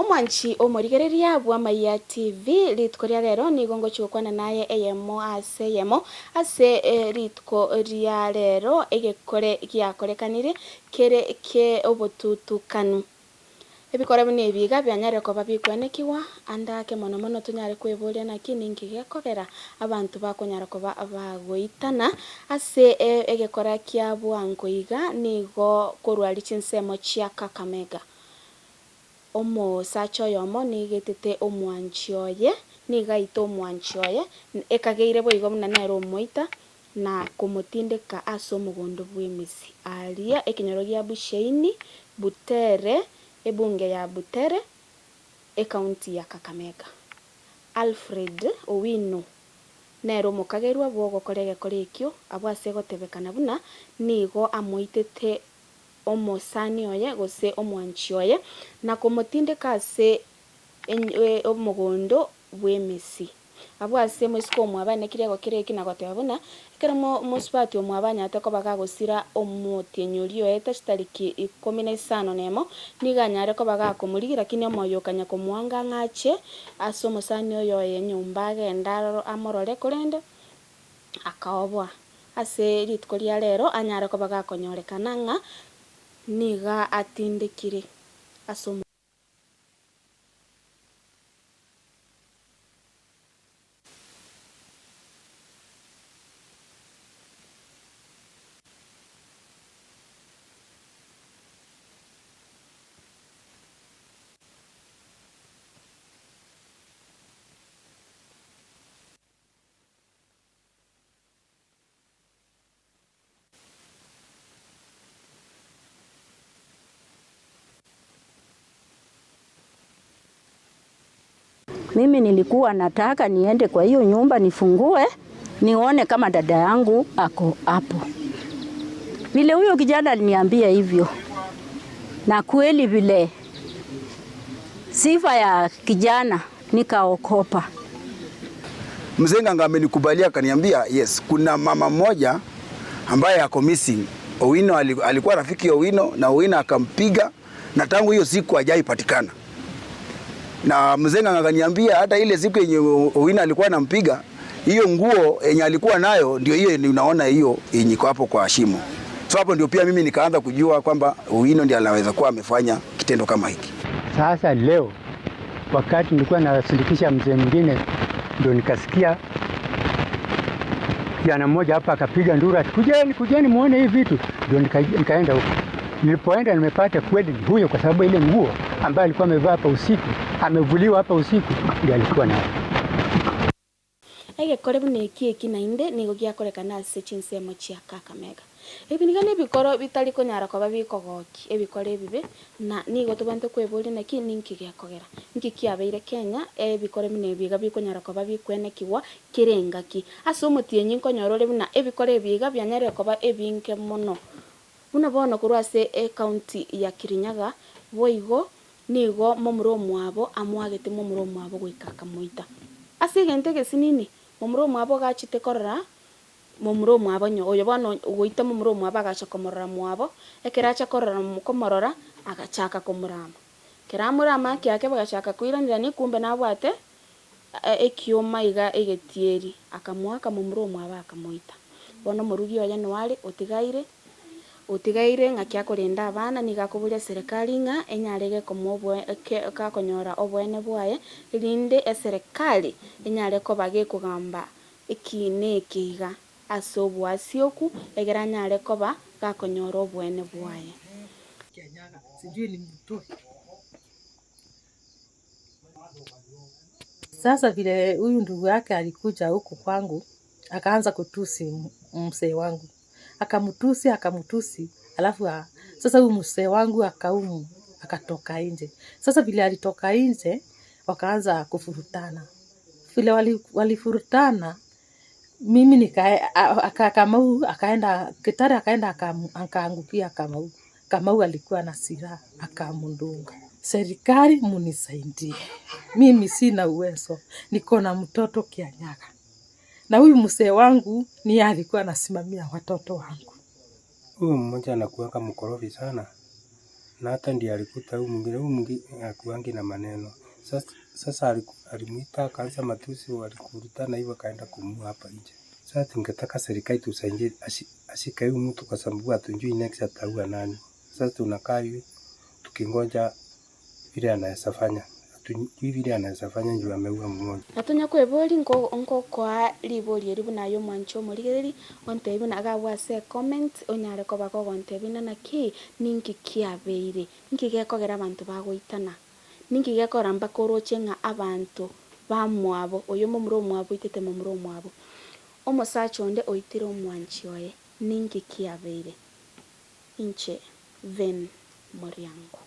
Omwanchi omorigereria bwa Maya TV ritko ria rero ni gongo chukwana naye eyemo ase ritko ria rero egekore giakorekanire kere ke obotutukanu ebikore bune biga byanyare ko babikwenekiwa anda ke mono tunyare kwebole nakini ngigekogera abantu bakonyara ko bagoitana ase egekora kya bwangoiga nigo korwari chinsemo chia Kakamega omo sacho yomo ni getete omwanchi oye ni gaito omwanchi oye ekageire boigo muna nero omoita na komotindeka ase omogondo bw'emisi aria ekinyoro gia Bushaini Butere ebunge ya Butere ekaunti ya Kakamega Alfred Owino nero mokagerwa bwogo korege korekyo abwase gotebekana buna nigo amoitete omosani oye gose omwanchi oye na komotindeka ase omogondo bw'emisi abwase moisiko omwabane kirego kireki na goteba buna keramo mosipati omwabanya ateko bagagosira omotienyori oete chitariki 15 nemo niganyare ko bagakomuri lakini omoyokanya komwanga ngache ase omosani oyo nyumba agenda amorore korende akaobwa ase ritko ria rero anyare ko bagakonyorekana nga niga atindekire asomo Mimi nilikuwa nataka niende kwa hiyo nyumba nifungue nione kama dada yangu ako hapo. Vile huyo kijana aliniambia hivyo. Na kweli vile sifa ya kijana nikaokopa. Mzee Nganga amenikubalia akaniambia yes, kuna mama mmoja ambaye ako missing. Owino alikuwa rafiki Owino na Owino akampiga na tangu hiyo siku hajaipatikana. Na mzee Nganga akaniambia hata ile siku yenye Owino alikuwa anampiga, hiyo nguo yenye alikuwa nayo ndio hiyo unaona hiyo yenye iko hapo kwa shimo. So hapo ndio pia mimi nikaanza kujua kwamba Owino ndiye anaweza kuwa amefanya kitendo kama hiki. Sasa leo wakati nilikuwa nasindikisha mzee mwingine ndio nikasikia kijana mmoja hapa akapiga nduru ati kujeni muone hivi vitu, ndio nikaenda huko. Nilipoenda nimepata kweli huyo, kwa sababu ile nguo ambayo alikuwa amevaa hapa usiku, amevuliwa hapa usiku, ndio alikuwa nayo. Egekore bune kieki nainde nigo giakorekana ase chinsemo chia Kakamega ebinigane bikoro bitari konyara ko babikogoki ebikore bibe na nigo tobante kwebole naki ninki giakogera nki kiabeire Kenya ebikore bune biga bikonyara ko babikwenekiwa kirengaki ase omotienyi nkonyorore buna ebikore biga byanyare ko ba ebinke mono buna bono korwa ase county ya Kirinyaga boigo nigo momuro mwabo amwagete momuro mwabo goikaka moita ase gente gesinini momuro mwabo gachite korora momuro mwabo nyo oyo bono goita momuro mwabo agacha komorora mwabo ekeracha korora mukomorora agachaka komurama keramurama kyake bagachaka kuiranira ni kumbe nabwate ekioma iga egetieri akamwaka momuro mwabo akamoita bono morugi oya nwale otigaire ng'akia korenda abana nigakoburia serikali ng'a enyarege komobwe kakonyora obwene bwaye rinde eserikali enyare ko bage kugamba ekine ekiga ase obwasi oku egera nyare ko ba gakonyora obwene bwaye. Sijui ni mtu. Sasa vile huyu ndugu yake alikuja huku kwangu akaanza kutusi mzee wangu. Akamutusi alafu sasa huyu mzee wangu akatoka nje. Sasa vile alitoka nje wakaanza kufurutana. Vile walifurutana mimi Kamau akaenda Kitare akaenda akaangukia Kamau. Kamau alikuwa na silaha akamdunga. Serikali munisaidie. Mimi sina uwezo. Niko na mtoto Kianyaga. Na huyu mzee wangu ni alikuwa anasimamia watoto wangu. Huyu mmoja anakuanga mkorofi sana. na hata ndiye alikuta huyu mwingine akuangi na maneno. Sasa alimuita akaanza matusi, walikutana hivyo kaenda kumua hapa nje. Sasa tungetaka serikali tusaidie ashike huyu mtu kwa sababu hatujui next ataua nani. Sasa tunakaa hivi tukingoja vile anaweza fanya. Hatujui vile anaweza fanya ndio ameua mmoja. Atunya kwebori ngo kwa libori eribu nayo mwancho murigereri onte ibu nagabwa se comment onyare ko bako gonte bina naki ninki kiabeire ninki gekogera abantu bagoitana ninki gekora mpaka orochenga abantu bamwabo oyo momuro mwabo itete momuro mwabo omosacha onde oitire omwanchi oye ninki kiabeire inche Ven Moriango.